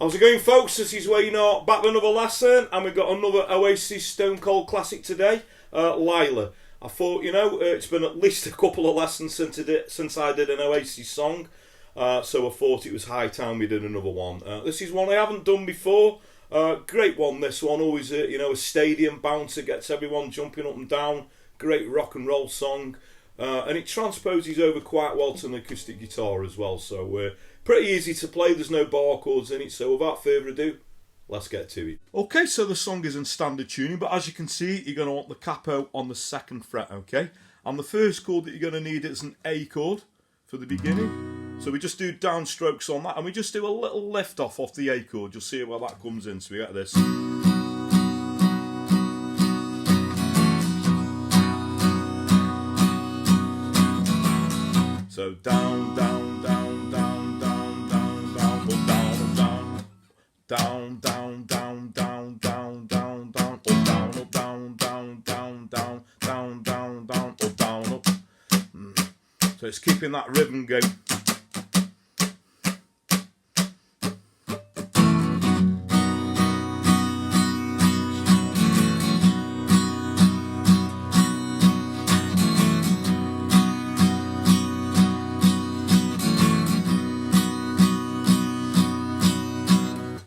How's it going, folks? This is Wayne back with another lesson, and we've got another Oasis Stone Cold classic today, Lyla. I thought, it's been at least a couple of lessons since I did an Oasis song, so I thought it was high time we did another one. This is one I haven't done before. Great one, this one. Always, a stadium bouncer, gets everyone jumping up and down. Great rock and roll song. And it transposes over quite well to an acoustic guitar as well, so pretty easy to play. There's no bar chords in it, so without further ado, let's get to it. Okay, so the song is in standard tuning, but as you can see, you're going to want the capo on the 2nd fret, okay? And the first chord that you're going to need is an A chord for the beginning. So we just do downstrokes on that, and we just do a little lift off the A chord. You'll see where that comes in, so we get this. So down, down, down, down, down, down, down, or down, down, down, down, down, down, down, down, or down, up, down, down, down, down, down, down, down, or down, up. So it's keeping that rhythm going.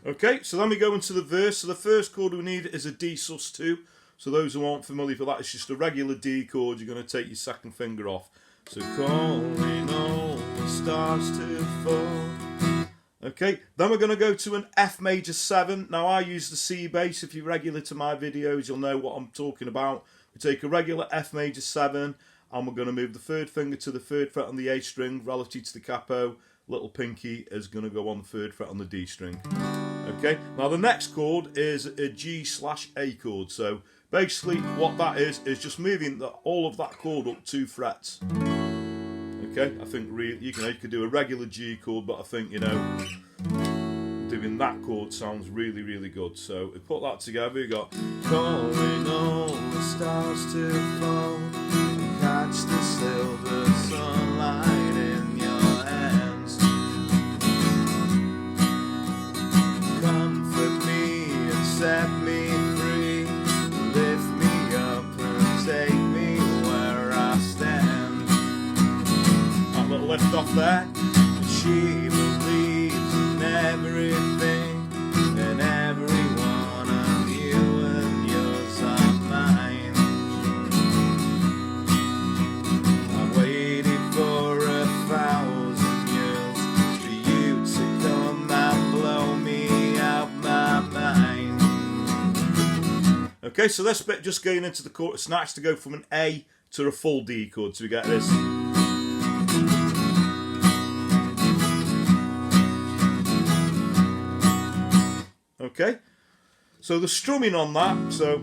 Okay, so then we go into the verse. So the first chord we need is a D sus2. So those who aren't familiar with that, it's just a regular D chord. You're going to take your 2nd finger off. So calling all the stars to fall. Okay, then we're going to go to an F major 7. Now I use the C bass. If you're regular to my videos, you'll know what I'm talking about. We take a regular F major 7, and we're going to move the 3rd finger to the 3rd fret on the A string relative to the capo. Little pinky is going to go on the 3rd fret on the D string. Okay, now the next chord is a G/A chord. So basically what that is just moving all of that chord up 2 frets. Okay, I think you could do a regular G chord, but I think, doing that chord sounds really, really good. So we put that together, we got calling all the stars to fall and catch the silver sunlight in your hands. Comfort me and set me free, lift me up and take me where I stand. That little lift off there. She believes in everything and every one of you, and yours are mine. I've waited for 1,000 years for you to come and blow me out my mind. Okay, so this bit just going into the chorus. It's nice to go from an A to a full D chord, so we get this. Okay, so the strumming on that, so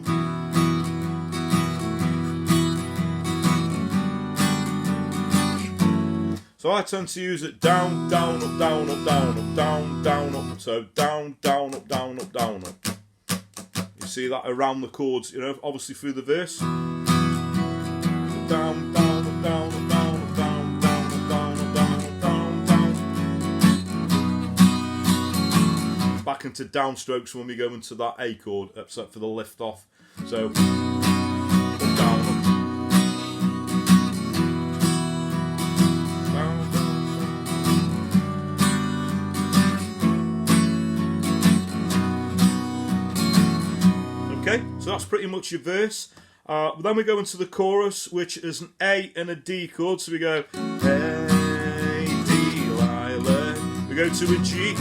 I tend to use it down, down, up, down, up, down, up, down, down, up, so down, down, up, down, up, down, up. You see that around the chords, obviously through the verse. So down, down, up, down, up, down, up, down, down, up, down, up, down, up, down, down. Back into downstrokes when we go into that A chord, except for the lift off. So up, down, up. Down, down, down. Okay, so that's pretty much your verse. Then we go into the chorus, which is an A and a D chord. So we go Hey D Lyla. We go to a G.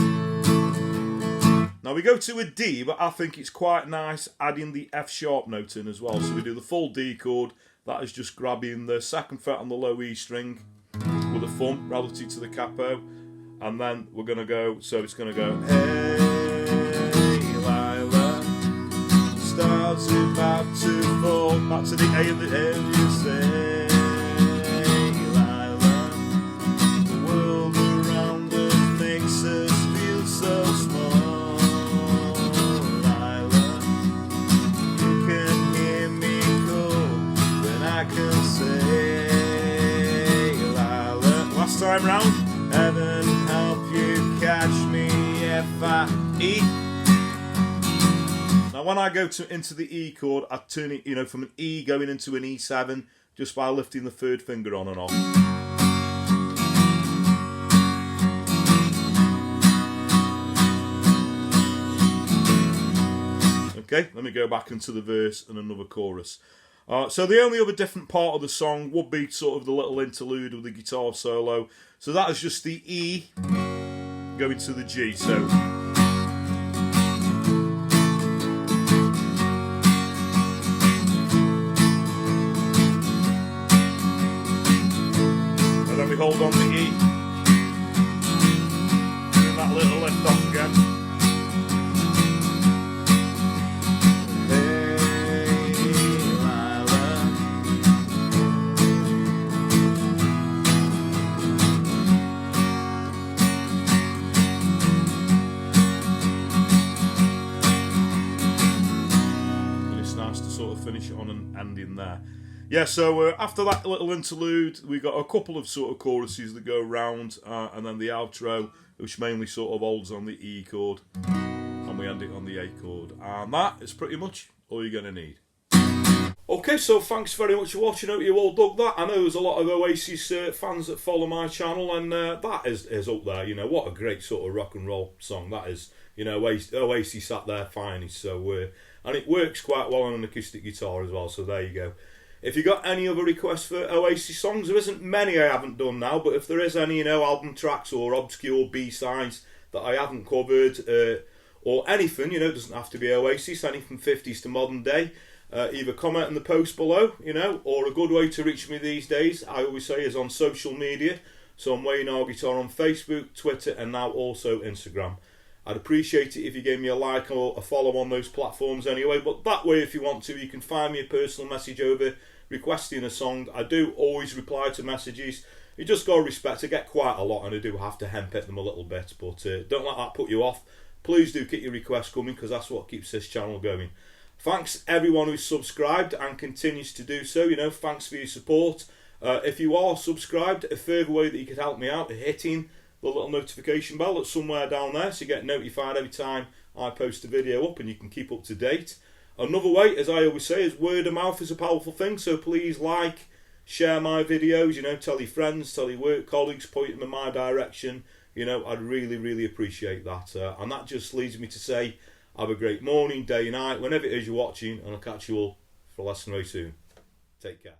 Now we go to a D, but I think it's quite nice adding the F sharp note in as well. So we do the full D chord. That is just grabbing the 2nd fret on the low E string with a thumb relative to the capo. And then we're going to go, so it's going to go Hey Lyla, stars about to fall. Back to the A and the A, you say Lyla, the world around us makes us feel so small. I can say, Lyla, last time round. Heaven help you catch me if I E. Now when I go into the E chord, I turn it, you know, from an E going into an E7 just by lifting the third finger on and off. Okay, let me go back into the verse and another chorus. So the only other different part of the song would be sort of the little interlude with the guitar solo. So that is just the E going to the G. So and then we hold on the E. And that little lift off again. Finish it on an ending there. Yeah, so after that little interlude, we got a couple of sort of choruses that go round, and then the outro, which mainly sort of holds on the E chord, and we end it on the A chord. And that is pretty much all you're going to need. Okay, so thanks very much for watching. I hope you all dug that. I know there's a lot of Oasis fans that follow my channel, and that is up there. You know, what a great sort of rock and roll song that is. You know, Oasis at their finest. So, and it works quite well on an acoustic guitar as well. So there you go. If you got any other requests for Oasis songs, there isn't many I haven't done now. But if there is any, you know, album tracks or obscure B-sides that I haven't covered, or anything, you know, it doesn't have to be Oasis. Anything 50s to modern day. Either comment in the post below, you know, or a good way to reach me these days, I always say, is on social media. So I'm Wayne R Guitar on Facebook, Twitter, and now also Instagram. I'd appreciate it if you gave me a like or a follow on those platforms anyway, but that way, if you want to, you can find me a personal message over requesting a song. I do always reply to messages. You just got to respect, I get quite a lot and I do have to henpeck them a little bit, but don't let that put you off. Please do keep your requests coming, because that's what keeps this channel going. Thanks everyone who's subscribed and continues to do so. You know, thanks for your support. If you are subscribed, a further way that you could help me out is hitting the little notification bell that's somewhere down there, so you get notified every time I post a video up and you can keep up to date. Another way, as I always say, is word of mouth is a powerful thing, so please like, share my videos, you know, tell your friends, tell your work colleagues, point them in my direction. You know, I'd really, really appreciate that. And that just leads me to say, have a great morning, day, night, whenever it is you're watching, and I'll catch you all for a lesson very soon. Take care.